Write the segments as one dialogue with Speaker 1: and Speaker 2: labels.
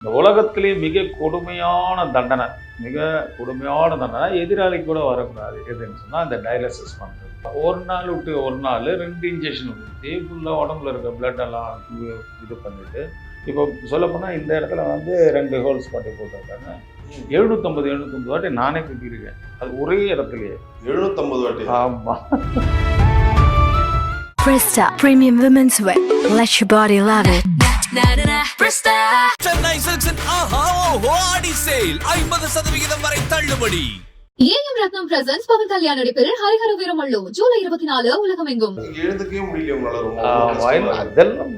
Speaker 1: இந்த உலகத்திலேயே மிக கொடுமையான தண்டனை, மிக கொடுமையான தண்டனை எதிராளிக்கு கூட வரக்கூடாது. எதுன்னு சொன்னால் அந்த டயாலிசிஸ் பண்ணுறது. ஒரு நாள் விட்டு ஒரு நாள் 2 இன்ஜெக்ஷன் கொடுத்து ஃபுல்லாக உடம்புல இருக்க பிளட் எல்லாம் இது பண்ணிட்டு, இப்போ சொல்லப்போனால் இந்த இடத்துல வந்து 2 ஹோல்ஸ் பண்ணி போட்டிருக்காங்க. 750 வாட்டி நானே குத்திருக்கேன். அது ஒரே இடத்துலயே
Speaker 2: 750 வாட்டி.
Speaker 1: ஆமாம்.
Speaker 3: Presta Premium Women's Wear. Let your body love it. Presta.
Speaker 4: Chennai Silks and Aha Oho Adi Sale 50% வரை தள்ளுபடி.
Speaker 5: ஏஎம் ரத்னம் பிரசன்ஸ் பவன் கல்யாண நடிப்பில் ஹரிஹர வீரமல்லு ஜூலை 24 உலகமெங்கும்.
Speaker 2: எழுதுக்கவே முடியல உங்களால ரொம்ப.
Speaker 1: அதெல்லாம்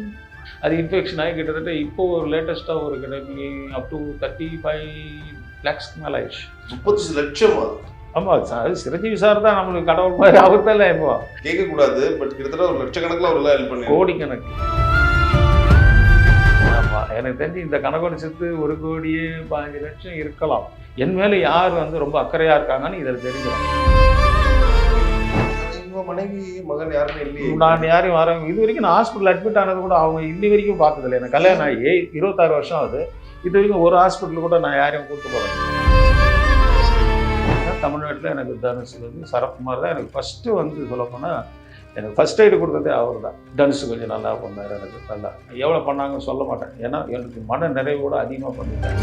Speaker 1: அது இன்ஃபெக்ஷன் ஆகி கிட்டத்தட்ட இப்போ ஒரு லேட்டஸ்ட்டாக ஒரு கிடப்பி அப் டு 35 lakhsக்கு மேலே ஆயிடுச்சு.
Speaker 2: 30 லட்சமா?
Speaker 1: ஆமாம் சார், சிரஞ்சீவி சார் தான் நம்மளுக்கு கடவுள் மாதிரி. அவர் தான் இப்போ
Speaker 2: கேட்கக்கூடாது, பட் கிட்டத்தட்ட ஒரு லட்சக்கணக்கில் அவரெல்லாம் ஹெல்ப் பண்ணி
Speaker 1: கோடிக்கணக்கு. ஆமாம், எனக்கு தெரிஞ்சு இந்த கணக்கோட சேர்த்து 1 கோடியே 15 லட்சம் இருக்கலாம். என் மேலே யார் வந்து ரொம்ப அக்கறையாக இருக்காங்கன்னு இதில் தெரிஞ்சிடும்.
Speaker 2: உங்கள் மனைவி மகன் யாருமே இல்லையே?
Speaker 1: நான் யாரையும் வரேன் இது வரைக்கும் நான் ஹாஸ்பிட்டல் அட்மிட் ஆனது கூட அவங்க இன்னி வரைக்கும் பார்த்ததில்லை. எனக்கு கல்யாணம் ஆகி 26 வருஷம் ஆகுது. இது வரைக்கும் ஒரு ஹாஸ்பிட்டல் கூட நான் யாரையும் கூப்பிட்டு போகிறேன். தமிழ்நாட்டில் எனக்கு தனுஷ் வந்து சரத்குமார் தான் எனக்கு ஃபஸ்ட்டு வந்து சொல்லப்போனால் எனக்கு ஃபஸ்ட் எய்டு கொடுத்ததே அவர் தான். தனுஷ் கொஞ்சம் நல்லா பண்ணார். எனக்கு நல்லா எவ்வளோ பண்ணாங்கன்னு சொல்ல மாட்டேன், ஏன்னா எனக்கு மன நிறைவோடு அதிகமாக பண்ணிட்டேன்.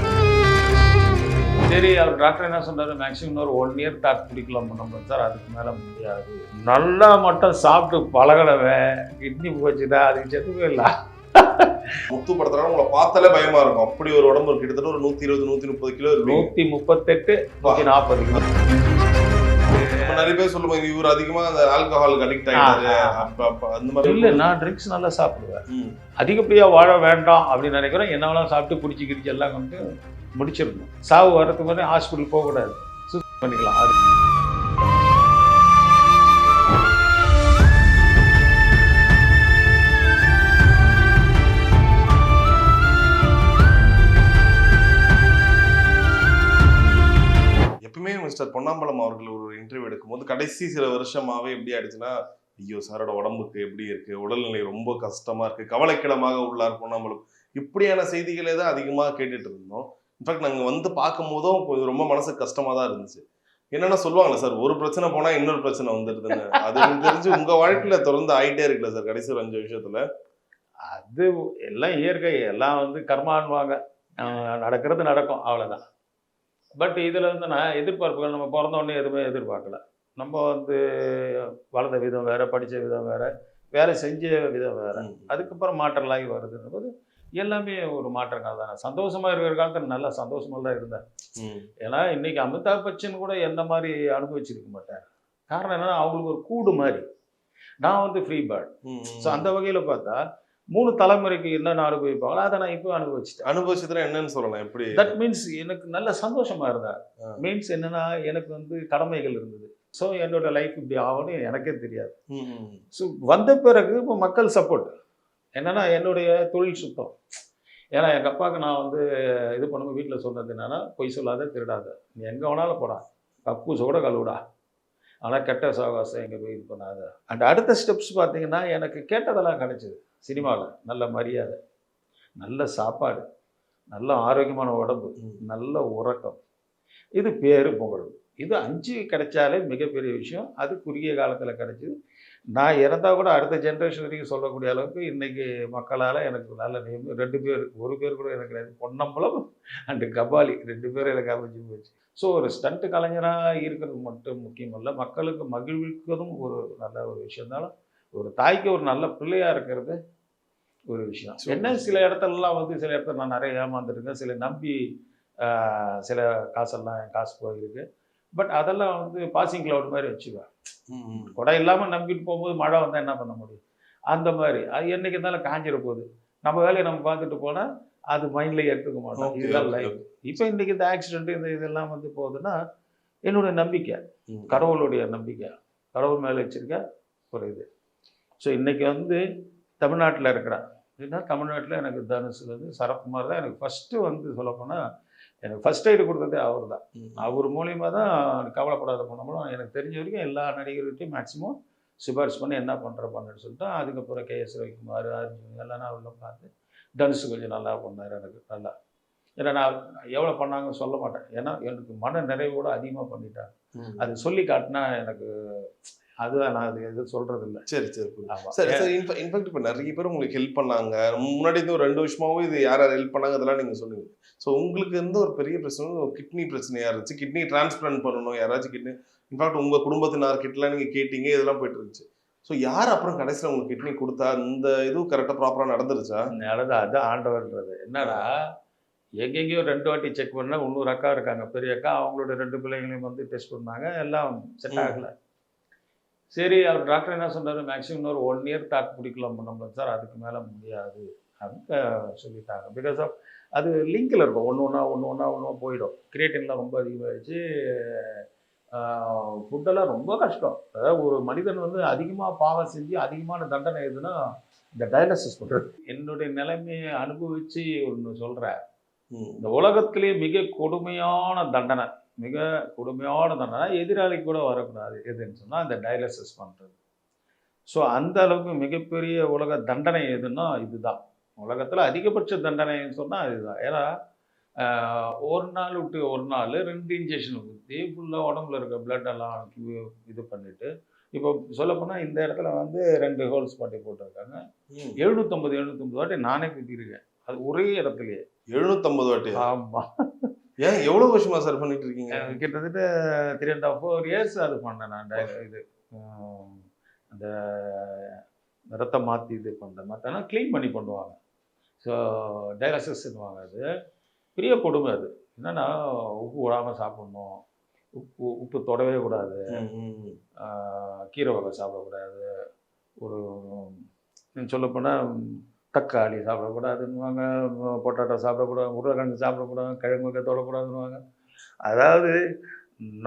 Speaker 1: சரி, அவர் டாக்டர் என்ன சொன்னார், மேக்ஸிமம் ஒரு 1 இயர் டாக்டர் பிடிக்கலாம் பண்ண சார், அதுக்கு மேலே முடியாது. நல்லா மட்டும் சாப்பிட்டு பழகலவன் கிட்னி போச்சுதா, அதுக்கு செத்துவே இல்லை.
Speaker 2: முத்து படத்துல உங்களை பார்த்தாலே பயமா இருக்கும். அப்படி ஒரு உடம்பு கிட்டத்தட்ட ஒரு 120 130 கிலோ,
Speaker 1: 138 140 கிலோ.
Speaker 2: நிறைய பேர் சொல்லுவாங்க இவர் அதிகமா அந்த ஆல்கஹாலுக்கு அடிக்ட் ஆகிட்டாரு அந்த மாதிரி.
Speaker 1: இல்லை, நான் ட்ரிங்க்ஸ் நல்லா சாப்பிடுவேன். அதிகப்படியாக வாழ வேண்டாம் அப்படின்னு நினைக்கிறேன். என்னவெல்லாம் சாப்பிட்டு குடிச்சு கிடிச்சு எல்லாம் கொண்டு முடிச்சிருந்தோம். சாவு வரதுக்கு முன்னாடி ஹாஸ்பிட்டல் போகக்கூடாது, சுத்தம் பண்ணிக்கலாம். அது
Speaker 2: எப்பவுமே மிஸ்டர் பொன்னாம்பலம் அவர்கள் ஒரு இன்டர்வியூ எடுக்கும்போது கடைசி சில வருஷமாவே எப்படி ஆயிடுச்சுன்னா, ஐயோ சாரோட உடம்புக்கு எப்படி இருக்கு, உடல்நிலை ரொம்ப கஷ்டமா இருக்கு, கவலைக்கிடமாக உள்ளார் பொன்னாம்பலம், இப்படியான செய்திகளே தான் அதிகமாக கேட்டுட்டு இருந்தோம். இன்ஃபேக்ட் நாங்கள் வந்து பார்க்கும் போதும் கொஞ்சம் ரொம்ப மனசுக்கு கஷ்டமாக தான் இருந்துச்சு. என்னென்னா சொல்லுவாங்களே சார், ஒரு பிரச்சனை போனால் இன்னொரு பிரச்சனை வந்துடுதுன்னு. அது எனக்கு தெரிஞ்சு உங்கள் வாழ்க்கையில் தொடர்ந்து ஆகிட்டே இருக்குல்ல சார் கடைசி ஒரு 5 வருஷத்தில்?
Speaker 1: அது எல்லாம் இயற்கை, எல்லாம் வந்து கர்மான்வாங்க, நடக்கிறது நடக்கும், அவ்வளோதான். பட் இதில் வந்து நான் எதிர்பார்ப்புகள், நம்ம பிறந்த உடனே எதுவுமே எதிர்பார்க்கல. நம்ம வந்து வளர்ந்த விதம் வேறு, படித்த விதம் வேறு, வேலை செஞ்ச விதம் வேறு, அதுக்கப்புறம் மாற்றலாகி வருதுன்னும் போது எல்லாமே ஒரு மாற்றங்கள் தானே. சந்தோஷமாக இருக்கிற காலத்தில் நல்லா சந்தோஷமாக தான் இருந்தேன். ஏன்னா இன்றைக்கி அமிதாப் பச்சன் கூட எந்த மாதிரி அனுபவிச்சிருக்க மாட்டேன். காரணம் என்னென்னா அவங்களுக்கு ஒரு கூடு மாதிரி, நான் வந்து ஃப்ரீ பேர்ட். ஸோ அந்த வகையில் பார்த்தா 3 தலைமுறைக்கு என்னென்ன அனுபவிப்பாங்களோ அதை நான் இப்போ அனுபவிச்சிட்டேன்.
Speaker 2: அனுபவிச்சதுன்னா என்னன்னு சொல்லலாம்? எப்படி?
Speaker 1: தட் மீன்ஸ் எனக்கு நல்ல சந்தோஷமா இருந்தேன். மீன்ஸ் என்னன்னா, எனக்கு வந்து கடமைகள் இருந்தது. ஸோ என்னோட லைஃப் இப்படி ஆகும்னு எனக்கே தெரியாது. ஸோ வந்த பிறகு இப்போ மக்கள் சப்போர்ட் என்னன்னா, என்னுடைய தொழில் சுத்தம். ஏன்னா எங்கள் அப்பாவுக்கு நான் வந்து இது பண்ணும்போது வீட்டில் சொன்னது என்னன்னா, பொய் சொல்லாத, திருடாத, நீ எங்கே வேணாலும் போடா, கக்கூச கூட கழுவிடா, ஆனால் கெட்ட சகவாசம் எங்கே போய் இது பண்ணாத. அண்ட் அடுத்த ஸ்டெப்ஸ் பார்த்தீங்கன்னா, எனக்கு கேட்டதெல்லாம் கிடைச்சிது. சினிமாவில் நல்ல மரியாதை, நல்ல சாப்பாடு, நல்ல ஆரோக்கியமான உடம்பு, நல்ல உறக்கம், இது பேரு புகழ். இது 5 கிடைச்சாலே மிகப்பெரிய விஷயம். அது குறுகிய காலத்தில் கிடைச்சிது. நான் இறந்தால் கூட அடுத்த ஜென்ரேஷன் வரைக்கும் சொல்லக்கூடிய அளவுக்கு இன்றைக்கி மக்களால் எனக்கு நல்ல நேம். 2 பேர், ஒரு பேர் கூட எனக்கு கிடையாது. பொன்னம்பலம் அண்டு கபாலி 2 பேரும் எனக்கு அமைஞ்சு போச்சு. ஸோ ஒரு ஸ்டண்ட் கலைஞராக இருக்கிறது மட்டும் முக்கியமல்ல, மக்களுக்கு மகிழ்விக்கிறதும் ஒரு நல்ல ஒரு விஷயம்தாலும், ஒரு தாய்க்கு ஒரு நல்ல பிள்ளையாக இருக்கிறது ஒரு விஷயம். என்ன சில இடத்துலலாம் வந்து சில இடத்துல நான் நிறைய ஏமாந்துருக்கேன். சில நம்பி சில காசெல்லாம் என் காசு போயிருக்கு. பட் அதெல்லாம் வந்து பாசிங் கிளவுட் மாதிரி வச்சுக்குவேன். கொடை இல்லாமல் நம்பிட்டு போகும்போது மழை வந்தால் என்ன பண்ண முடியும்? அந்த மாதிரி அது என்றைக்கு இருந்தாலும் காஞ்சிட போகுது. நம்ம வேலையை நம்ம பார்த்துட்டு போனால் அது மைண்டில் எடுத்துக்க மாட்டோம். இதுதான் லைஃப். இப்போ இன்றைக்கி இந்த ஆக்சிடென்ட்டு இந்த இதெல்லாம் வந்து போகுதுன்னா என்னுடைய நம்பிக்கை, கடவுளுடைய நம்பிக்கை, கடவுள் மேலே வச்சுருக்க ஒரு இது. ஸோ இன்றைக்கி வந்து தமிழ்நாட்டில் இருக்கிறேன். ஏன்னா தமிழ்நாட்டில் எனக்கு தனுஷ் வந்து சரத்குமார் தான் எனக்கு ஃபஸ்ட்டு வந்து சொல்லப்போனால் எனக்கு ஃபஸ்ட் எய்டு கொடுத்ததே அவர் தான். அவர் மூலியமாக தான் கவலைப்படாத பண்ணணும். எனக்கு தெரிஞ்ச வரைக்கும் எல்லா நடிகர்கிட்டையும் மேக்ஸிமம் சிபாரிசு பண்ணி என்ன பண்ணுறப்பான்னு சொல்லிட்டு, அதுக்கப்புறம் கேஎஸ் ரவிக்குமார், அர்ஜுன் எல்லாம் நான் உள்ள பார்த்து, தனுஷ் கொஞ்சம் நல்லா பண்ணார். எனக்கு நல்லா ஏன்னா நான் எவ்வளோ பண்ணாங்கன்னு சொல்ல மாட்டேன். ஏன்னா எனக்கு மன நிறைவோட அதிகமாக பண்ணிட்டாங்க. அது சொல்லி காட்டினா எனக்கு அதுதான் நான் அது எதுவும் சொல்றது இல்லை.
Speaker 2: சரி சரி
Speaker 1: ஆமாம்.
Speaker 2: சரி சரி. இன்ஃபேக்ட் இப்போ நிறைய பேர் உங்களுக்கு ஹெல்ப் பண்ணாங்க. முன்னாடி இருந்து ஒரு 2 வருஷமாவும் இது யார் யார் ஹெல்ப் பண்ணாங்க அதெல்லாம் நீங்க சொன்னீங்க. ஸோ உங்களுக்கு இருந்து ஒரு பெரிய பிரச்சனை கிட்னி பிரச்சனையா இருந்துச்சு. கிட்னி டிரான்ஸ்பிளான்ட் பண்ணணும், யாராச்சும் கிட்னி. இன்ஃபேக்ட் உங்க குடும்பத்தினார் கிட்டலாம் நீங்க கேட்டீங்க, இதெல்லாம் போயிட்டு இருந்துச்சு. ஸோ யார் அப்புறம் கடைசியில் உங்களுக்கு கிட்னி கொடுத்தா? இந்த இதுவும் கரெக்டாக ப்ராப்பராக நடந்துருச்சா?
Speaker 1: அதுதான் ஆண்டவர்ன்றது. என்னடா எங்கெங்கேயோ 2 வாட்டி செக் பண்ணால் இன்னொரு அக்கா இருக்காங்க, பெரிய அக்கா. அவங்களோட 2 பிள்ளைங்களையும் வந்து டெஸ்ட் பண்ணாங்க, எல்லாம் செட் ஆகலை. சரி, அவர் டாக்டர் என்ன சொன்னார், மேக்ஸிமம் இன்னொரு 1 இயர் தாக்கு பிடிக்கலாம் நம்ம சார், அதுக்கு மேலே முடியாது அப்படின்னு சொல்லிட்டாங்க. பிகாஸ் ஆஃப் அது லிங்கில் இருக்கும், ஒன்று ஒன்றா போயிடும். கிரியேட்டின்லாம் ரொம்ப அதிகமாகிடுச்சு. ஃபுட்டெல்லாம் ரொம்ப கஷ்டம். அதாவது ஒரு மனிதன் வந்து அதிகமாக பாவம் செஞ்சு அதிகமான தண்டனை எதுன்னா இந்த டயாலிசிஸ் பண்ணுறது. என்னுடைய நிலைமையை அனுபவித்து ஒன்று சொல்கிறேன். இந்த உலகத்திலேயே மிக கொடுமையான தண்டனை எதிராளி கூட வரக்கூடாது எதுன்னு சொன்னால் இந்த டயாலிசிஸ் பண்ணுறது. ஸோ அந்த அளவுக்கு மிகப்பெரிய உலக தண்டனை எதுன்னா இதுதான். உலகத்தில் அதிகபட்ச தண்டனைன்னு சொன்னால் இதுதான். ஏன்னா ஒரு நாள் விட்டு ஒரு நாள் 2 இன்ஜெக்ஷன் ஊற்றி ஃபுல்லாக உடம்புல இருக்க பிளட்டெல்லாம் இது பண்ணிவிட்டு, இப்போ சொல்லப்போனால் இந்த இடத்துல வந்து 2 ஹோல்ஸ் பாட்டி போட்டிருக்காங்க. 750 வாட்டி நானே குத்திருக்கேன், அது ஒரே இடத்துலையே.
Speaker 2: 750 வாட்டி?
Speaker 1: ஆமாம்.
Speaker 2: ஏன் எவ்வளோ வருஷமா சார் பண்ணிட்டு இருக்கீங்க?
Speaker 1: கிட்டத்தட்ட 3.5-4 இயர்ஸ் அது பண்ணேன் நான். இது அந்த ரத்தம் மாற்றி இது பண்ணுறேன். மற்றனா க்ளீன் பண்ணி பண்ணுவாங்க. ஸோ டயாலிசிஸ்ன்னுவாங்க. அது பெரிய கொடுமை. அது என்னென்னா உப்பு விடாமல் சாப்பிட்ணும், உப்பு தொடவே கூடாது, கீரை வகை சாப்பிடக்கூடாது, ஒரு சொல்லப்போனால் தக்காளி சாப்பிடக்கூடாதுன்னுவாங்க, பொட்டாட்டோ சாப்பிடக்கூடாது, உருளைக்கிழங்கு சாப்பிடக்கூடாது, கிழங்கு தொடக்கூடாதுன்னுவாங்க. அதாவது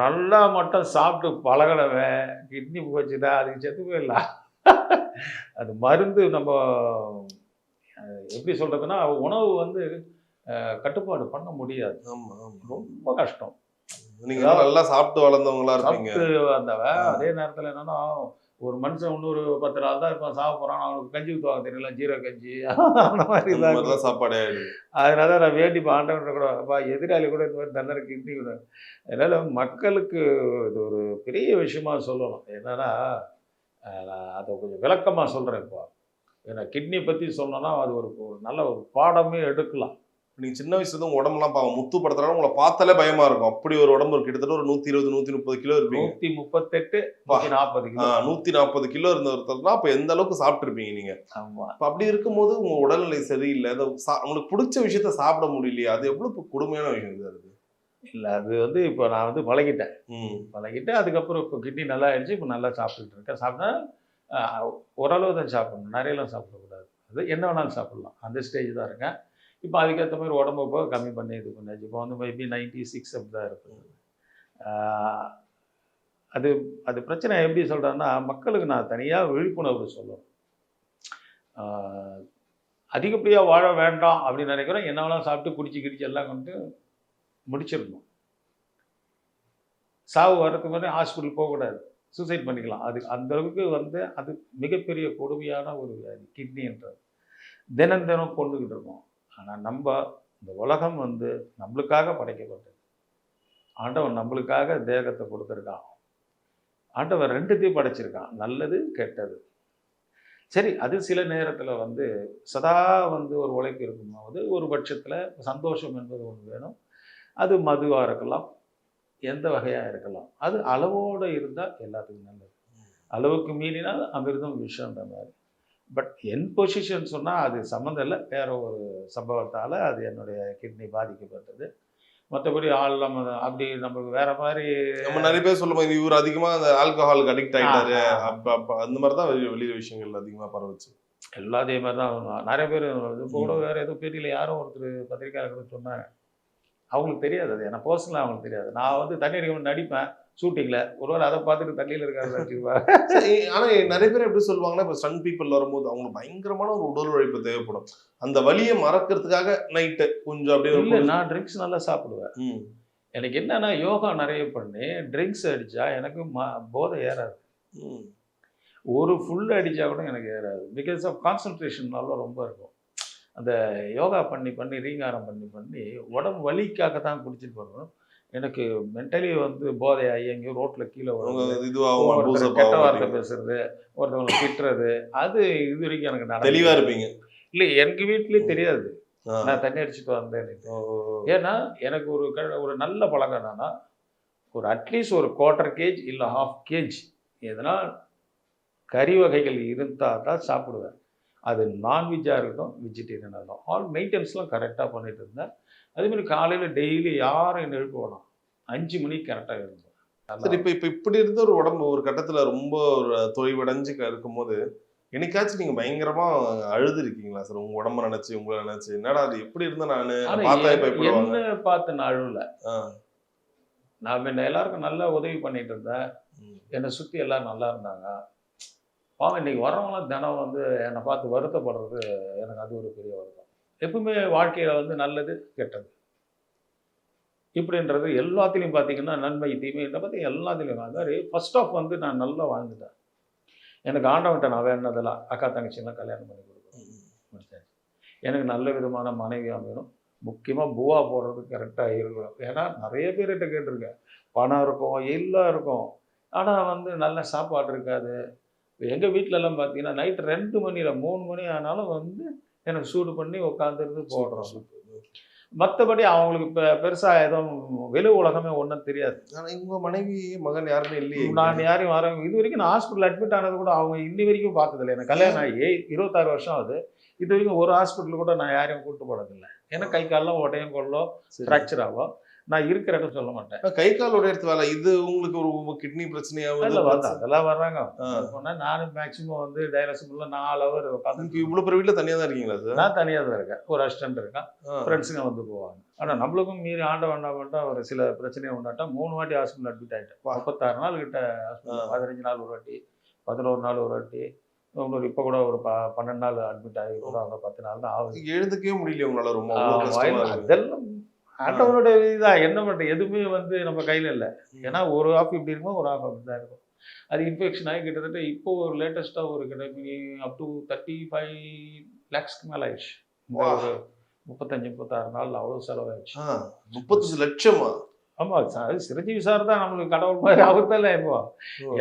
Speaker 1: நல்லா மட்டும் சாப்பிட்டு பழகினவன் கிட்னி போச்சுட்டா அதுக்கு செத்து போயிடலாம். அது மருந்து நம்ம எப்படி சொல்கிறதுன்னா உணவு வந்து கட்டுப்பாடு பண்ண முடியாது. ரொம்ப கஷ்டம்.
Speaker 2: நீங்க நல்லா சாப்பிட்டு வளர்ந்தவங்களா இருப்பீங்க.
Speaker 1: வந்தவன் அதே நேரத்தில் என்னன்னா ஒரு மனுஷன் இன்னொரு 10 நாள் தான் இருப்பான், சாப்பிட போகிறான், அவனுக்கு கஞ்சி ஊற்றுவாங்க தெரியல, ஜீரக கஞ்சி அந்த மாதிரி தான்
Speaker 2: சாப்பாடு.
Speaker 1: அதனால நான் வேண்டி ஆண்டவன் கூட அப்பா எதிராளி கூட இந்த மாதிரி தண்டனை கிட்னி கூட. அதனால் மக்களுக்கு இது ஒரு பெரிய விஷயமா சொல்லணும். என்னன்னா நான் அதை கொஞ்சம் விளக்கமாக சொல்கிறேன். இப்போ ஏன்னா கிட்னியை பற்றி சொன்னோன்னா அது ஒரு நல்ல ஒரு பாடமே எடுக்கலாம்.
Speaker 2: நீங்க சின்ன வயசுல உங்க உடம்புலாம் பாவம் முத்து படத்துல உங்களை பார்த்தாலே பயமா இருக்கும். அப்படி ஒரு உடம்பு கிட்டத்தட்ட ஒரு 120-130 கிலோ இருப்பீங்க.
Speaker 1: 138-140 கிலோ.
Speaker 2: 140 கிலோ இருந்த ஒருத்தர்னா அப்ப எந்த அளவுக்கு சாப்பிட்டுருப்பீங்க நீங்க?
Speaker 1: ஆமா.
Speaker 2: அப்படி இருக்கும்போது உங்க உடல்நிலை சரியில்லை, உங்களுக்கு பிடிச்ச விஷயத்த சாப்பிட முடியலையா? அது எவ்வளவு கொடுமையான விஷயம் இது. அது
Speaker 1: இல்லை, அது வந்து இப்போ நான் வந்து பழகிட்டேன். அதுக்கப்புறம் இப்போ கிட்னி நல்லா ஆயிடுச்சு. இப்போ நல்லா சாப்பிட்டுட்டு இருக்கேன். சாப்பிட்டா ஓரளவு தான் சாப்பிடணும், நிறையெல்லாம் சாப்பிடக்கூடாது. அது என்ன வேணாலும் சாப்பிடலாம், அந்த ஸ்டேஜ் தான் இருக்கேன். இப்போ அதுக்கேற்ற மாதிரி உடம்பு இப்போ கம்மி பண்ணி இது பண்ணாச்சு. இப்போ வந்து மேபி 96 அப்படி தான் இருக்குது. அது அது பிரச்சனை எப்படி சொல்கிறேன்னா மக்களுக்கு நான் தனியாக விழிப்புணர்வு சொல்லணும். அதிகப்படியாக வாழ வேண்டாம் அப்படின்னு நினைக்கிறோம். என்ன வேணாலும் சாப்பிட்டு குடிச்சு எல்லாம் கொண்டு முடிச்சிடணும். சாவு வர்றதுக்கு மாதிரி ஹாஸ்பிட்டல் போகக்கூடாது, சூசைட் பண்ணிக்கலாம். அது அந்தளவுக்கு வந்து அது மிகப்பெரிய கொடுமையான ஒரு கிட்னின்றது தினம் கொண்டுக்கிட்டு இருக்கோம். ஆனால் நம்ம இந்த உலகம் வந்து நம்மளுக்காக படைக்கப்பட்டது. ஆண்டவன் நம்மளுக்காக தேகத்தை கொடுத்துருக்கான். ஆண்டவன் 2த்தையும் படைச்சிருக்கான், நல்லது கெட்டது. சரி, அது சில நேரத்தில் வந்து சதா வந்து ஒரு உழைப்பு இருக்கும்போது ஒரு பட்சத்தில் சந்தோஷம் என்பது ஒன்று வேணும். அது மதுவாக இருக்கலாம், எந்த வகையாக இருக்கலாம். அது அளவோடு இருந்தால் எல்லாத்துக்கும் நல்லது. அளவுக்கு மீறினால் அமிர்தம் விஷயன்ற மாதிரி. பட் என் பொசிஷன் சொன்னால் அது சம்மந்தம் இல்லை, வேறு ஒரு சம்பவத்தால் அது என்னுடைய கிட்னி பாதிக்கப்பட்டது. மற்றபடி நம்ம அப்படி நம்ம வேற மாதிரி
Speaker 2: நம்ம நிறைய பேர் சொல்லுவோம் இவர் அதிகமாக அந்த ஆல்கஹாலுக்கு அடிக்ட் ஆகிட்டாரு, அப்போ அந்த மாதிரி தான் வெளியே விஷயங்கள் அதிகமாக பரவுச்சு.
Speaker 1: எல்லாம் அதே மாதிரி தான். நிறைய பேர் இப்போ கூட வேறு எதுவும் தெரியல, யாரும் ஒருத்தர் பத்திரிக்கையாளர்கள் சொன்னாங்க, அவங்களுக்கு தெரியாது. அது எனக்கு பர்சனலாக அவங்களுக்கு தெரியாது. நான் வந்து தண்ணி அடிக்க நடிப்பேன் ஷூட்டிங்கில், ஒருவேளை அதை பார்த்துட்டு தண்ணியில் இருக்காது வச்சுருவாங்க.
Speaker 2: ஆனால் நிறைய பேர் எப்படி சொல்லுவாங்கன்னா இப்போ ஸ்டன் பீப்புள் வரும்போது அவங்களுக்கு பயங்கரமான ஒரு உடல் உழைப்பு தேவைப்படும். அந்த வலியை மறக்கிறதுக்காக நைட்டு கொஞ்சம் அப்படியே
Speaker 1: இல்லை, நான் ட்ரிங்க்ஸ் நல்லா சாப்பிடுவேன். எனக்கு என்னன்னா யோகா நிறைய பண்ணி ட்ரிங்க்ஸ் அடித்தா எனக்கு போதை ஏறாது. ஒரு ஃபுல் அடித்தா கூட எனக்கு ஏறாது. பிகாஸ் ஆஃப் கான்சன்ட்ரேஷன்னால ரொம்ப இருக்கும். அந்த யோகா பண்ணி ரீங்காரம் பண்ணி உடம்பு வலிக்காக தான் குடிச்சிட்டு போகணும். எனக்கு மென்டலி வந்து போதையாகி எங்கேயோ ரோட்டில் கீழே ஒருத்தர் கெட்ட வார்த்தை பேசுறது, ஒருத்தவங்களை திட்டுறது, அது இது வரைக்கும் எனக்கு
Speaker 2: தெளிவா இருப்பீங்க.
Speaker 1: இல்லை, எனக்கு வீட்லேயே தெரியாது நான் தண்ணி அடிச்சுட்டு வந்தேன். ஏன்னா எனக்கு ஒரு நல்ல பழக்கம் என்னன்னா, ஒரு அட்லீஸ்ட் ஒரு 1/4 kg இல்லை 1/2 kg எதனா கறி வகைகள் இருந்தால் தான் சாப்பிடுவேன். அது நான்வெஜ்ஜாக இருக்கட்டும், வெஜிடேரியனாக இருக்கட்டும், ஆல் மெயின்டெனன்ஸ்லாம் கரெக்டாக பண்ணிட்டு இருந்தேன். அதேமாதிரி காலையில் டெய்லி யாரும் என்ன எழுப்ப வேணாம், 5 மணிக்கு கரெக்டாக இருந்தேன்.
Speaker 2: சரி, இப்போ இப்படி இருந்த ஒரு உடம்பு ஒரு கட்டத்தில் ரொம்ப ஒரு தொய்வடைஞ்சு இருக்கும்போது என்னைக்காச்சும் நீங்க பயங்கரமா அழுது இருக்கீங்களா சார்? உங்க உடம்ப நினைச்சு, உங்களை நினைச்சு, என்னடா அது எப்படி இருந்த
Speaker 1: என்ன பார்த்து நான் அழுவல. நான் என்ன எல்லாருக்கும் நல்லா உதவி பண்ணிட்டு இருந்தேன், என்னை சுற்றி எல்லாரும் நல்லா இருந்தாங்க. பாவம் இன்னைக்கு வர்றவங்களாம் தினம் வந்து என்னை பார்த்து வருத்தப்படுறது எனக்கு அது ஒரு பெரிய வருத்தம். எப்பவுமே வாழ்க்கையில் வந்து நல்லது கெட்டது இப்படின்றது எல்லாத்துலேயும் பார்த்தீங்கன்னா நன்மை தீமைன்ற பற்றி எல்லாத்துலேயும் அது மாதிரி ஃபர்ஸ்ட் ஆஃப் வந்து நான் நல்லா வாழ்ந்துட்டேன். எனக்கு ஆண்டவன்ட்ட நான் வேணுனதெல்லாம் அக்கா தங்கச்சிலாம் கல்யாணம் பண்ணி கொடுக்கணும். எனக்கு நல்ல விதமான மனைவி அமையணும். முக்கியமாக பூவா போடுறது கரெக்டாக இருக்கணும். ஏன்னா நிறைய பேர்கிட்ட கேட்டிருக்கேன், பணம் இருக்கும் எல்லாம் இருக்கும், ஆனால் வந்து நல்ல சாப்பாடு இருக்காது. எங்கள் வீட்டிலலாம் பார்த்தீங்கன்னா நைட்டு 2 மணியில் 3 மணி ஆனாலும் வந்து எனக்கு சூடு பண்ணி உட்காந்துருந்து போடுறோம். மற்றபடி அவங்களுக்கு இப்போ பெருசாக எதுவும் வெளி உலகமே ஒன்றும் தெரியாது.
Speaker 2: ஆனால் உங்கள் மனைவி மகன் யாருமே இல்லையே?
Speaker 1: நான் யாரையும் வரேன் இது வரைக்கும் நான் ஹாஸ்பிட்டல் அட்மிட் ஆனது கூட அவங்க இன்னி வரைக்கும் பார்த்ததில்லை. எனக்கு கல்யாணம் ஆகி 26 வருஷம் ஆகுது. இது வரைக்கும் ஒரு ஹாஸ்பிட்டல் கூட நான் யாரையும் கூப்பிட்டு போனதில்லை. ஏன்னா கை காலெலாம் உடையும் கொள்ளோ ஃப்ராக்சர் ஆகும். நான் இருக்கிறேன்னு சொல்ல மாட்டேன்.
Speaker 2: கை கால் உடையறது வேலை இது உங்களுக்கு ஒரு கிட்னி பிரச்சனையாவது
Speaker 1: அதெல்லாம் வர்றாங்க. நானும் மேக்சிமம் வந்து டயாலிசிஸ்ல 4 ஹவர் உட்காந்து.
Speaker 2: இவ்வளோ பெரிய வீட்டில் தனியாக தான் இருக்கீங்களா சார்?
Speaker 1: நான் தனியாக தான் இருக்கேன். ஒரு அசிஸ்டன்ட் இருக்கேன், ஃப்ரெண்ட்ஸுங்க வந்து போவாங்க. ஆனால் நம்மளுக்கும் மீறி ஆண்டவன் ஒரு சில பிரச்சனையை உண்டாட்டா 3 வாட்டி ஹாஸ்பிட்டல் அட்மிட் ஆகிட்டேன். 36 நாள் கிட்ட ஹாஸ்பிட்டல், 15 நாள் ஒரு வாட்டி, 11 நாள் ஒரு வாட்டி, இப்போ கூட ஒரு 12 நாள் அட்மிட் ஆகி கூட அவங்க 10 நாள் தான் ஆகுது.
Speaker 2: எழுந்துக்கவே முடியல உங்களால? ரொம்ப
Speaker 1: அதெல்லாம் ஆண்டவனுடைய இதுதான். என்ன பண்ணுறது, எதுவுமே வந்து நம்ம கையில் இல்லை. ஏன்னா ஒரு ஆஃப் இப்படி இருக்கும், ஒரு ஆஃப் அப்படி தான் இருக்கும். அது இன்ஃபெக்ஷன் ஆகி கிட்டத்தட்ட இப்போ ஒரு லேட்டஸ்ட்டாக ஒரு கிட்ட அப் டு 35 lakhsக்கு மேலே ஆயிடுச்சு. ஒரு 35-36 நாள் அவ்வளோ செலவாயிடுச்சு.
Speaker 2: 35 லட்சமா?
Speaker 1: ஆமாம், அது சிரஞ்சீவி சார் தான் நம்மளுக்கு கடவுள் மாதிரி. அவர் தான் இல்லை, இப்போ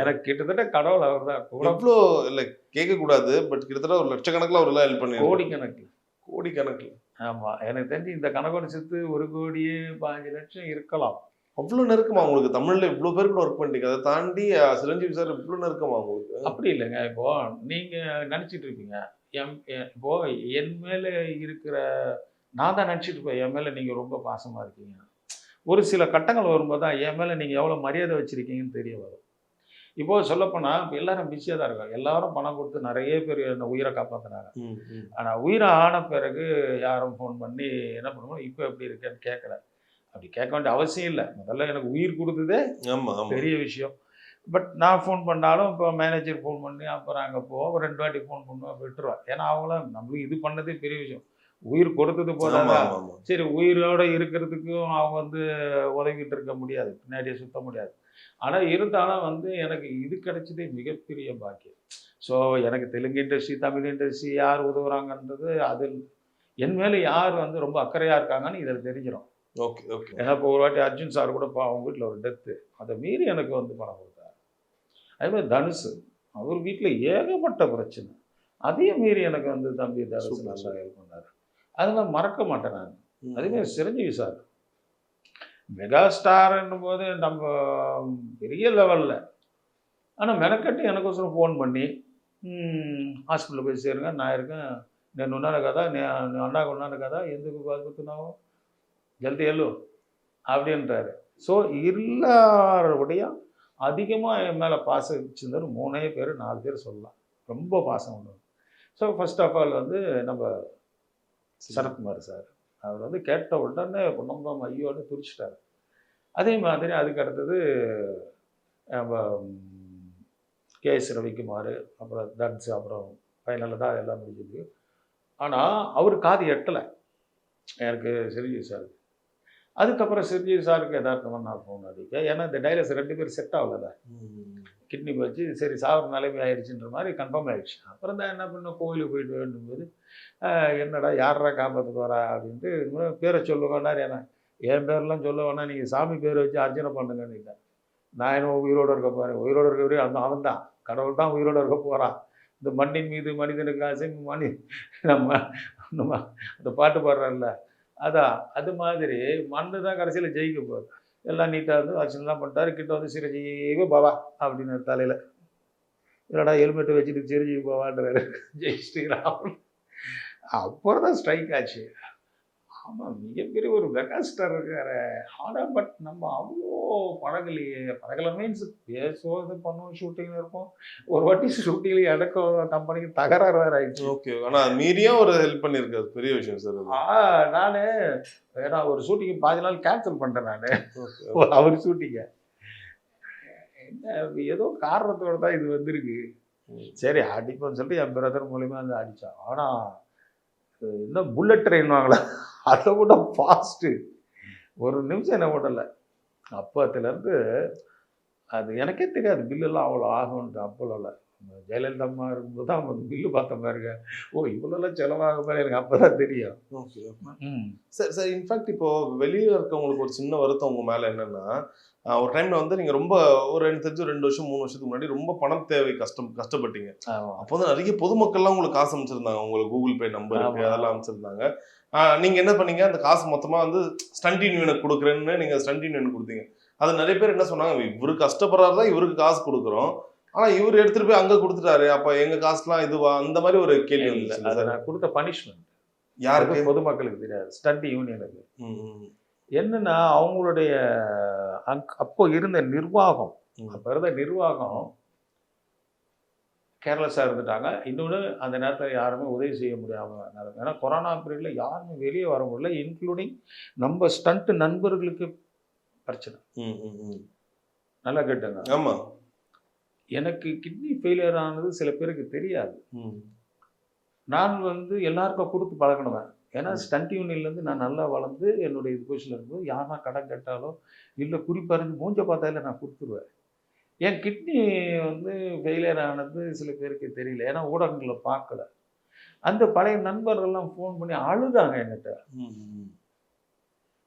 Speaker 1: எனக்கு கிட்டத்தட்ட கடவுள் அவர் தான்.
Speaker 2: எவ்வளோ இல்லை கேட்கக்கூடாது, பட் கிட்டத்தட்ட ஒரு லட்சக்கணக்கில் அவரெல்லாம் ஹெல்ப் பண்ணி கோடிக்கணக்கில்.
Speaker 1: ஆமாம், எனக்கு தெரிஞ்சு இந்த கணக்கோட சேர்த்து 1,15 லட்சம் இருக்கலாம்.
Speaker 2: அவ்வளோ நெருக்கமா உங்களுக்கு? தமிழ்ல இவ்வளோ பேர் கூட ஒர்க் பண்ணிட்டீங்க, அதை தாண்டி சிரஞ்சீவி சார் இவ்வளோ நெருக்கமா உங்களுக்கு?
Speaker 1: அப்படி இல்லைங்க. இப்போ நீங்கள் நினச்சிட்டு இருப்பீங்க, இப்போ என் மேலே இருக்கிற நான் தான் நினச்சிட்டு இருப்பேன் என் மேலே நீங்கள் ரொம்ப பாசமாக இருக்கீங்க. ஒரு சில கட்டங்கள் வரும்போது தான் என் மேலே நீங்கள் எவ்வளோ மரியாதை வச்சுருக்கீங்கன்னு தெரிய வரும். இப்போது சொல்லப்போனால் இப்போ எல்லாரும் பிஸியாக தான் இருக்காங்க. எல்லாரும் பணம் கொடுத்து நிறைய பேர் என்ன உயிரை காப்பாற்றினாங்க. ஆனால் உயிரை ஆன பிறகு யாரும் ஃபோன் பண்ணி என்ன பண்ணுவோம், இப்போ எப்படி இருக்கேன்னு கேட்கல. அப்படி கேட்க வேண்டிய அவசியம் இல்லை. முதல்ல எனக்கு உயிர் கொடுத்ததே பெரிய விஷயம். பட் நான் ஃபோன் பண்ணாலும் இப்போ மேனேஜர் ஃபோன் பண்ணி அப்புறம் அங்கே போவோம், 2 வாட்டி ஃபோன் பண்ணுவேன், விட்டுருவேன். ஏன்னா அவங்களாம் நம்மளுக்கு இது பண்ணதே பெரிய விஷயம். உயிர் கொடுத்தது போதாதா, சரி உயிரோடு இருக்கிறதுக்கும் அவங்க வந்து உதவிட்டு இருக்க முடியாது, பின்னாடியே சுத்த முடியாது. ஆனால் இருந்தாலும் வந்து எனக்கு இது கிடைச்சதே மிகப்பெரிய பாக்கியம். ஸோ எனக்கு தெலுங்கு இண்டஸ்ட்ரி, தமிழ் இண்டஸ்ட்ரி யார் உதவுறாங்கன்றது, அது என் மேலே யார் வந்து ரொம்ப அக்கறையாக இருக்காங்கன்னு இதில் தெரிஞ்சிடும்.
Speaker 2: Okay okay.
Speaker 1: ஏன்னா இப்போ ஒரு வாட்டி அர்ஜுன் சார் கூட அவங்க வீட்டில் ஒரு டெத்து, அதை மீறி எனக்கு வந்து பணம் கொடுத்தாரு. அதேமாதிரி தனுஷ், அவர் வீட்டில் ஏகப்பட்ட பிரச்சனை, அதையும் மீறி எனக்கு வந்து தம்பி தனுஷ் நல்லா ஹெல்ப் பண்ணார். அதெல்லாம் மறக்க மாட்டேன் நான். அதேமாதிரி சிரஞ்சீவி சார் மெகா ஸ்டார்ன்னும் போது நம்ம பெரிய லெவலில், ஆனால் மெனக்கட்டு எனக்கோசரம் ஃபோன் பண்ணி ஹாஸ்பிட்டலில் போய் சேருங்க, நான் இருக்கேன், నేను ఉన్నాను కదా, నేను అన్నాక ఉన్నాను కదా, ఎందుకు బాధపడుతున్నావు, జల్దీ వెళ్ళు அப்படின்றாரு. ஸோ எல்லாரோடையும் அதிகமாக என் மேலே பாசம் வச்சுருந்தார் 3 பேர் 4 பேர் சொல்லலாம், ரொம்ப பாசம் உண்டு. ஸோ ஃபர்ஸ்ட் ஆஃப் ஆல் வந்து நம்ம சரத்குமார் சார், அவர் வந்து கேட்ட உடனே குடும்பம் ஐயோன்னு துடிச்சிட்டார். அதே மாதிரி அதுக்கு அடுத்தது நம்ம கேஎஸ் ரவிக்குமார், அப்புறம் தன்ஸ், அப்புறம் ஃபைனலில் தான் எல்லாம் முடிஞ்சது. ஆனால் அவர் காது எட்டலை எனக்கு சிரஞ்சீவி சார். அதுக்கப்புறம் சிரஞ்சீவி சாருக்கு யதார்த்தமாக நான் ஃபோன் அடிப்பேன். ஏன்னா இந்த டைலாக்ஸ் 2 பேரும் செட் ஆகல. கிட்னி போச்சு, சரி சாவர நிலைமை ஆயிடுச்சுன்ற மாதிரி கன்ஃபார்ம் ஆயிடுச்சு. அப்புறம் தான் என்ன பண்ண, கோயிலுக்கு போயிட்டு வேண்டும்போது என்னடா யாரா காப்பாற்ற போகிறா அப்படின்ட்டு பேரை சொல்லுவேன்னார். ஏன்னா என் பேர்லாம் சொல்ல வேணா, நீங்கள் சாமி பேரை வச்சு அர்ச்சனை பண்ணுங்கன்னு. நான் என்ன உயிரோடு இருக்க போகிறேன், உயிரோடு இருக்கவே அவன் தான், கடவுள் தான் உயிரோடு இருக்க போகிறான். இந்த மண்ணின் மீது மனிதனுக்கு ஆசை நம்ம நம்ம அந்த பாட்டு பாடுறான்ல, அதான் அது மாதிரி மண்ணு தான் கடைசியில் ஜெயிக்க போகுது. எல்லாம் நீட்டாக வந்து அர்ச்சனைலாம் பண்ணிட்டாரு. கிட்ட வந்து சிரஞ்சீவி பாபா அப்படின்னு தலையில், இல்லைடா ஹெல்மெட்டை வச்சுட்டு சிரஞ்சீவி பாபான்றாரு. ஜெய் ஸ்ரீராம். அப்புறம் தான் ஸ்ட்ரைக் ஆச்சு. ஆமாம், மிகப்பெரிய ஒரு மெகாஸ்டார் இருக்காரு. ஆனால் பட் நம்ம அவ்வளோ பழகலை மீன்ஸ் பேசுவது பண்ணுவோம், ஷூட்டிங்கில் இருப்போம். ஒரு வாட்டி ஷூட்டிங்கில் எனக்கும் கம்பெனிக்கு தகராறு வேறு ஆயிடுச்சு.
Speaker 2: ஓகே, ஆனால் மீறியும் ஒரு ஹெல்ப் பண்ணியிருக்காரு, பெரிய விஷயம் சார்.
Speaker 1: நான் ஏன்னா ஒரு ஷூட்டிங்கு பாதி நாள் கேன்சல் பண்ணிட்டேன் நான். அவர் ஷூட்டிங்க என்ன ஏதோ காரணத்தோட தான் இது வந்திருக்கு. சரி அடிப்போன்னு சொல்லிட்டு என் பிரதர் மூலியமா வந்து அடித்தான். ஆனால் என்ன புல்லட் ட்ரெயின் வாங்கல, அதை விட ஃபாஸ்ட்டு, ஒரு நிமிஷம் என்ன ஓடலை. அப்போத்துலேருந்து அது எனக்கே தெரியாது பில்லெல்லாம் அவ்வளோ ஆகும்ன்ட்டு. அப்போல ஜெயலலிதா அம்மா இருக்கும்போது தான் வந்து பில்லு பார்த்த பாருங்க, ஓ இவ்வளோலாம் செலவாக மாதிரி எனக்கு அப்போ தான் தெரியும்.
Speaker 2: Okay sir. சார் இன்ஃபேக்ட் இப்போ வெளியில் இருக்கவங்களுக்கு ஒரு சின்ன வருத்தம் உங்கள் மேலே என்னென்னா, ஒரு டைமில் வந்து நீங்கள் ரொம்ப ஒரு எனக்கு தெரிஞ்சு 2 வருஷம் 3 வருஷத்துக்கு முன்னாடி ரொம்ப பணம் தேவை கஷ்டப்பட்டீங்க. அப்போ வந்து நிறைய பொதுமக்கள்லாம் உங்களுக்கு காசு அமைச்சிருந்தாங்க, உங்களுக்கு கூகுள் பே நம்பர் அதெல்லாம் அமைச்சிருந்தாங்க. நீங்கள் என்ன பண்ணீங்க, அந்த காசு மொத்தமாக வந்து ஸ்டண்ட் யூனியனுக்கு கொடுக்குறேன்னு நீங்கள் ஸ்டண்ட் யூனியன் கொடுத்தீங்க. அது நிறைய பேர் என்ன சொன்னாங்க, இவரு கஷ்டப்படுறாரு தான் இவருக்கு காசு கொடுக்குறோம், ஆனால் இவர் எடுத்துகிட்டு போய் அங்கே கொடுத்துட்டாரு, அப்போ எங்கள் காசுலாம் இதுவா, அந்த மாதிரி ஒரு கேள்வி இல்லை.
Speaker 1: அதை நான் கொடுத்த பனிஷ்மெண்ட்
Speaker 2: யாருக்கு?
Speaker 1: பொதுமக்களுக்கு தெரியாது, ஸ்டண்ட் யூனியனுக்கு. என்னன்னா அவங்களுடைய அப்போ இருந்த நிர்வாகம், அப்போ இருந்த நிர்வாகம் கேர்லெஸ்ஸாக இருந்துட்டாங்க. இன்னொன்று அந்த நேரத்தில் யாருமே உதவி செய்ய முடியாமல் நேரம், ஏன்னா கொரோனா பீரியடில் யாருமே வெளியே வர முடியல, இன்க்ளூடிங் நம்ம ஸ்டண்ட் நண்பர்களுக்கு பிரச்சனை. நல்லா கேட்டுங்க.
Speaker 2: ஆமாம்,
Speaker 1: எனக்கு கிட்னி ஃபெயிலியர் ஆனது சில பேருக்கு தெரியாது. நான் வந்து எல்லாருக்கும் கொடுத்து பழகணுவேன். ஏன்னா ஸ்டண்ட் யூனியன்லேருந்து நான் நல்லா வளர்ந்து என்னுடைய இது பொசிஷனில் இருக்கும்போது யாருனா கடன் கேட்டாலோ இல்லை குறிப்பறிஞ்சு மூஞ்ச பார்த்தாலே நான் கொடுத்துருவேன். என் கிட்னி வந்து ஃபெயிலியர் ஆனது சில பேருக்கு தெரியல, ஏன்னா ஊடகங்களில் பார்க்கல. அந்த பழைய நண்பர்கள்லாம் ஃபோன் பண்ணி அழுதாங்க என்கிட்ட.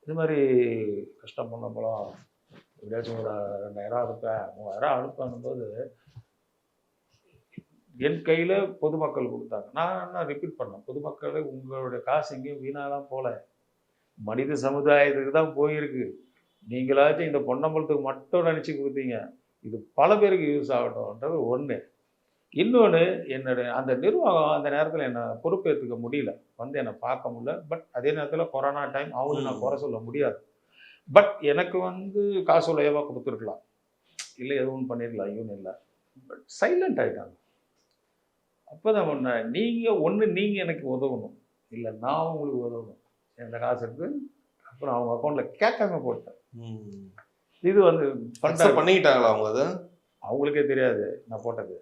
Speaker 1: இது மாதிரி கஷ்டம் பண்ண போலாம், எப்படியாச்சும் ஒரு 2000 அனுப்பேன் 3000 அனுப்பும்போது என் கையில் பொதுமக்கள் கொடுத்தாங்க. நான் என்ன ரிப்பீட் பண்ணேன், பொதுமக்கள் உங்களுடைய காசு எங்கேயும் வீணாலாம் போகல, மனித சமுதாயத்துக்கு தான் போயிருக்கு. நீங்களாச்சும் இந்த பொன்னம்பலத்துக்கு மட்டும் நினச்சி கொடுத்தீங்க, இது பல பேருக்கு யூஸ் ஆகட்டும்ன்றது ஒன்று. இன்னொன்று, என்னுடைய அந்த நிர்வாகம் அந்த நேரத்தில் என்னை பொறுப்பேற்றுக்க முடியல, வந்து என்னை பார்க்க முடியல. பட் அதே நேரத்தில் கொரோனா டைம், அவங்களுக்கு நான் குறை சொல்ல முடியாது. பட் எனக்கு வந்து காசு உழையவாக கொடுத்துருக்கலாம், இல்லை எதுவும் பண்ணியிருக்கலாம் யூனியனில். பட் சைலண்ட் ஆகிட்டாங்க. அப்போ தான் நீங்கள் எனக்கு உதவணும், இல்லை நான் உங்களுக்கு உதவணும், எந்த காசு இருக்குது. அப்புறம் அவங்க அக்கௌண்ட்டில் கேட்காம போட்டேன். இது வந்து
Speaker 2: பண்ணிக்கிட்டாங்களா அவங்க? அது
Speaker 1: அவங்களுக்கே தெரியாது நான் போட்டது.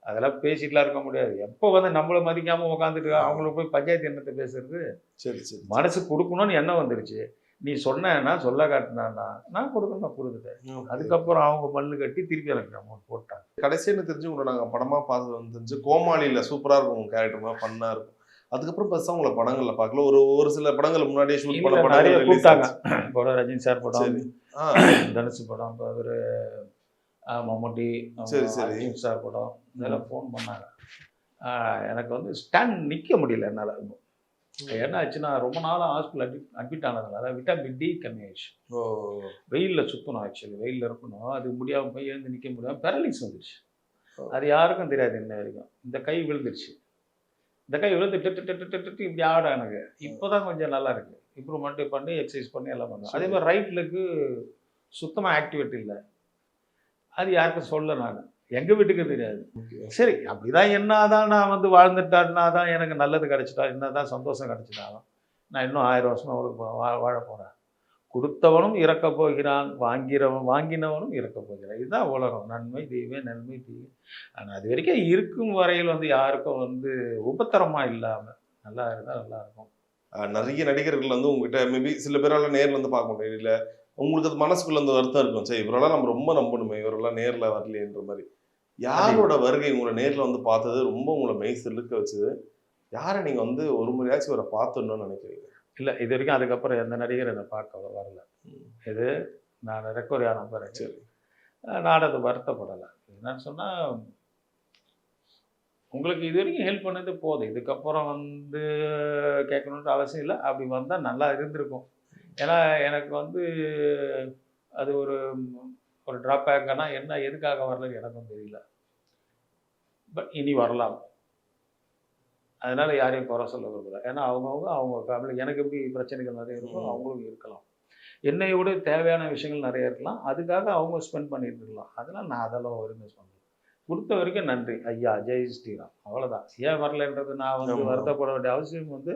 Speaker 1: அதெல்லாம் பேசிட்டுலாம் இருக்க முடியாது. எப்போ வந்து நம்மளை மதிக்காமல் உட்காந்துட்டு அவங்களுக்கு போய் பஞ்சாயத்து எண்ணத்தை பேசுறது.
Speaker 2: சரி சரி,
Speaker 1: மனசு கொடுக்கணும்னு எண்ணம் வந்துருச்சு. நீ சொன்னா சொல்ல காட்டினான்னா நான் கொடுக்கணும், நான் கொடுத்துட்டேன். அதுக்கப்புறம் அவங்க மண்ணு கட்டி திருப்பி எனக்கு அமௌண்ட் போட்டாங்க.
Speaker 2: கடைசின்னு தெரிஞ்சு உங்களை நாங்கள் படமாக பார்த்து வந்து தெரிஞ்சு கோமாளியில் சூப்பராக இருக்கும் உங்கள் கேரக்டர், ஃபன்னாக இருக்கும். அதுக்கப்புறம் பெருசாக உங்களை படங்களில் பார்க்கல, ஒரு சில படங்கள் முன்னாடியே ஷூட் பண்ண
Speaker 1: நிறைய
Speaker 2: படம்
Speaker 1: கூப்பிட்டாங்க. இப்போ ரஜினி சார் படம், தனுஷ் படம், இப்போ அவர் மம்முட்டி சார் படம், இதெல்லாம் ஃபோன் பண்ணாங்க. எனக்கு வந்து ஸ்டாண்ட் நிற்க முடியல என்னால். என்ன ஆச்சுன்னா ரொம்ப நாளாக ஹாஸ்பிட்டல் அட்மிட் ஆனதுனால விட்டாமின் டி கம்மியாயிடுச்சு. வெயிலில் சுற்றணும், ஆக்சுவலி வெயிலில் இருக்கணும், அது முடியாமல் போய் எழுந்து நிற்க முடியாமல் பேரலிஸ் வந்துடுச்சு. அது யாருக்கும் தெரியாது இன்ன வரைக்கும். இந்த கை விழுந்துருச்சு, இந்த கை விழுந்து டெட்டு இப்படி ஆடும். எனக்கு இப்போ தான் கொஞ்சம் நல்லா இருக்குது, இம்ப்ரூவ்மெண்ட்டு பண்ணி எக்ஸசைஸ் பண்ணி எல்லாம் பண்ணுவேன். அதே மாதிரி ரைட் லெக்கு சுத்தமாக ஆக்டிவேட் இல்லை. அது யாருக்கும் சொல்ல, நான் எங்கள் வீட்டுக்கு தெரியாது. சரி அப்படிதான், என்னதான் நான் வந்து வாழ்ந்துட்டான்னா தான் எனக்கு நல்லது கிடைச்சிட்டா, என்ன தான் சந்தோஷம் கிடைச்சிட்டாலும் நான் இன்னும் 1000 வருஷமாக அவளுக்கு வாழ போகிறேன். கொடுத்தவனும் இறக்க போகிறான், வாங்கினவனும் இறக்க போகிறான். இதுதான் உலகம். நன்மை தீமை, நன்மை தீமை. ஆனால் அது வரைக்கும் இருக்கும் வரையில் வந்து யாருக்கும் வந்து உபத்திரமாக இல்லாமல் நல்லா இருந்தால் நல்லா இருக்கும்.
Speaker 2: நிறைய நடிகர்கள் வந்து உங்ககிட்ட மேபி சில பேரால நேர்ல வந்து பார்க்க முடியும், இல்ல உங்களுக்கு அது மனசுக்குள்ள அந்த வருத்தம் இருக்கும், சரி இவரெல்லாம் நம்ம ரொம்ப நம்பணுமே, இவரெல்லாம் நேர்ல வரலையேன்ற மாதிரி. யாரோட வருகை உங்களை நேர்ல வந்து பார்த்தது ரொம்ப உங்களை மெய் சிலுக்க வச்சது? யாரை நீங்க வந்து ஒரு முறையாச்சும் இவரை பார்த்துடணும்னு நினைக்கிறீங்க?
Speaker 1: இல்லை, இது வரைக்கும் அதுக்கப்புறம் எந்த நடிகர் என்னை பார்க்க வரல. இது நான் ரெக்கவரி ஆன பிறகு
Speaker 2: சரி.
Speaker 1: நான் அது வருத்தப்படலை. என்னன்னு சொன்னால், உங்களுக்கு இது வரைக்கும் ஹெல்ப் பண்ணது போதும், இதுக்கப்புறம் வந்து கேட்கணுன்ற அவசியம் இல்லை. அப்படி வந்தால் நல்லா இருந்திருக்கும். ஏன்னா எனக்கு வந்து அது ஒரு ட்ராபேக்கானா என்ன, எதுக்காக வரலன்னு எனக்கும் தெரியல. பட் இனி வரலாம். அதனால யாரையும் குறை சொல்ல விரும்பல. ஏன்னா அவங்க ஃபேமிலி, எனக்கு எப்படி பிரச்சனைகள் நிறைய இருக்கும், அவங்களுக்கும் இருக்கலாம். என்னை விட தேவையான விஷயங்கள் நிறைய இருக்கலாம், அதுக்காக அவங்க ஸ்பெண்ட் பண்ணிட்டு இருக்கலாம். அதனால் நான் அதெல்லாம் ஒருமே சொன்னேன். கொடுத்த வரைக்கும் நன்றி ஐயா, ஜெய் ஸ்ரீராம், அவ்வளோதான். ஏன் வரலன்றது நான் வந்து வருத்தப்பட வேண்டிய அவசியம் வந்து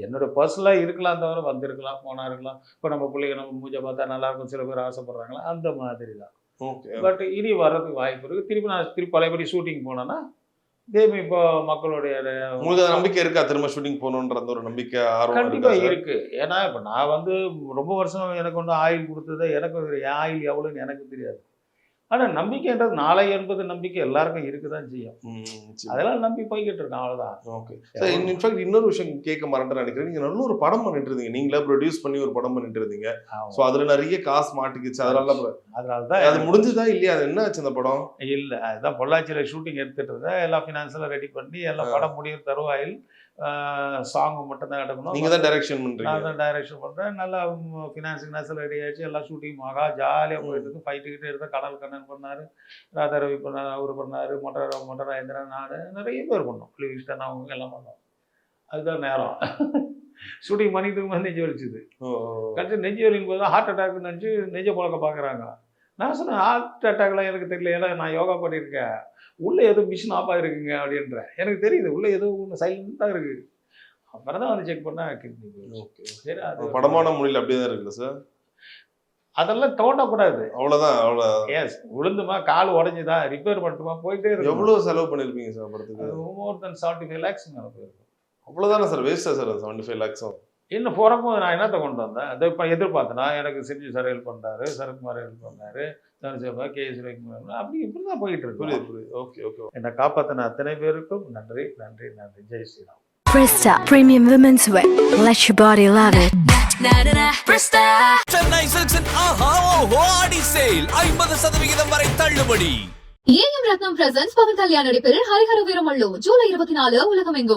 Speaker 1: என்னோட பர்சனலாக இருக்கலாம், தவிர வந்திருக்கலாம், போனா இருக்கலாம். இப்போ நம்ம பிள்ளைங்க நம்ம மூஞ்சை பார்த்தா நல்லா இருக்கும், சில பேர் ஆசைப்படுறாங்களா, அந்த மாதிரி தான். பட் இனி வர்றதுக்கு வாய்ப்பு இருக்குது. திருப்பி பழையபடி ஷூட்டிங் போனேன்னா திரும்பி இப்போ மக்களுடைய
Speaker 2: உங்களுக்கு நம்பிக்கை இருக்கா திரும்ப ஷூட்டிங் போகணுன்ற அந்த ஒரு நம்பிக்கை, ஆர்வம்
Speaker 1: கண்டிப்பாக இருக்கு. ஏன்னா இப்போ நான் வந்து ரொம்ப வருஷம் எனக்கு ஒன்று ஆயில் கொடுத்தது, எனக்கு என் ஆயில் எவ்வளோன்னு எனக்கு தெரியாது. ஆனால் நம்பிக்கைன்றது நாளை என்பது நம்பிக்கை எல்லாருக்கும் இருக்குதான் செய்யும். அதெல்லாம் நம்பி போய்கிட்டு இருக்கேன், அவ்வளோதான்.
Speaker 2: ஓகே. இன்ஃபேக்ட் இன்னொரு விஷயம் கேட்க மறந்துட்டு நினைக்கிறேன், நீங்க நல்ல ஒரு படம் பண்ணிட்டு இருந்தீங்க, நீங்களே ப்ரொடியூஸ் பண்ணி ஒரு படம் பண்ணிட்டு இருந்தீங்க. ஸோ அதுல நிறைய காசு மாட்டிக்கிச்சு, அதனாலதான் அது முடிஞ்சுதா இல்லையா, அது என்ன ஆச்சு அந்த படம்?
Speaker 1: இல்லை, அதுதான் பொள்ளாச்சியில் ஷூட்டிங் எடுத்துட்டு இருந்தேன். எல்லாம் ஃபினான்ஸெல்லாம் ரெடி பண்ணி எல்லாம் படம் முடியும் தருவாயில் சாங் மட்டும் தான் எடுக்கணும்.
Speaker 2: நீங்க தான் டைரக்ஷன் பண்றீங்க?
Speaker 1: நான் தான் டைரக்ஷன் பண்றேன். நல்லா ஃபினான்ஸ் ரெடி ஆயிடுச்சு, எல்லாம் ஷூட்டிங் மகா ஜாலியாக போயிட்டு இருக்கு. ஃபைட்டுக்கிட்டே இருந்தேன். கடல் கண்ணன் பண்ணாரு, ராதா ரவி பண்ணாரு, அவரு பண்ணாரு, மொட்டராஜேந்திரன், நான் நிறைய பேர் பண்ணோம். லிவிஸ்டன் அவங்க எல்லாம் பண்ணோம். அதுதான் நேரம். ஷூட்டிங் பண்ணிட்டு இருக்கும்போது நெஞ்சு வலிச்சுது. கடைசி நெஞ்சு வலிக்கும் போது ஹார்ட் அட்டாக் நினச்சி நெஞ்சை பழக்க பார்க்குறாங்க. நான் சொன்னேன், ஹார்ட் அட்டாக்லாம் எனக்கு தெரியல, ஏன்னா நான் யோகா பண்ணியிருக்கேன், உள்ளே ஏதோ மிஷின் ஆஃப் ஆகிருக்குங்க அப்படின்றேன். எனக்கு தெரியுது உள்ளே ஏதோ ஒன்று சைலண்டாக இருக்குது. அப்புறம் தான் வந்து செக் பண்ணால் கிட்னி.
Speaker 2: ஓகே.
Speaker 1: சரி, அது
Speaker 2: படமான மொழியில் அப்படியே தான் இருக்குல்ல சார்?
Speaker 1: அதெல்லாம் தோண்டக்கூடாது,
Speaker 2: அவ்வளோதான். அவ்வளோ
Speaker 1: எஸ். விழுந்துமா, கால் உடஞ்சுதான், ரிப்பேர் பண்ணிட்டுமா, போயிட்டே இருக்கு.
Speaker 2: எவ்வளோ செலவு பண்ணியிருப்பீங்க சார் படத்துக்கு?
Speaker 1: மோர் தென் 75 lakhs மேலே போயிருக்கும்.
Speaker 2: அவ்வளோதானே சார்? வேஸ்டா சார் அது 75 lakhs?
Speaker 1: இன்னும் போகும்போது நான் என்னத்தை கொண்டு வந்தேன், அதை இப்போ எதிர்பார்த்தேன்னா எனக்கு செஞ்சு சார் ஹெல்ப் பண்ணாரு, சரத்குமார் ஹெல்ப் பண்ணாரு, தனுஷா, KS ரவிக்குமார், அப்படி இப்படி தான் போயிட்டு இருக்கு.
Speaker 2: புரியுது. Okay okay.
Speaker 1: என்னை காப்பாற்றின அத்தனை பேருக்கும் நன்றி நன்றி நன்றி. Jai Sriram.
Speaker 3: Presta Premium Women's Wear. Let your body love it. Presta.
Speaker 4: Chennai சில்க்ஸின் ஆஹா ஓஹோ ஆடி சேல் 50% வரை தள்ளுபடி.
Speaker 5: AM ரத்னம் பிரசன்ஸ் பவன் கல்யாண நடிப்பில் ஹரிஹர வீரமல்லு ஜூலை 24 உலகமெங்கும்.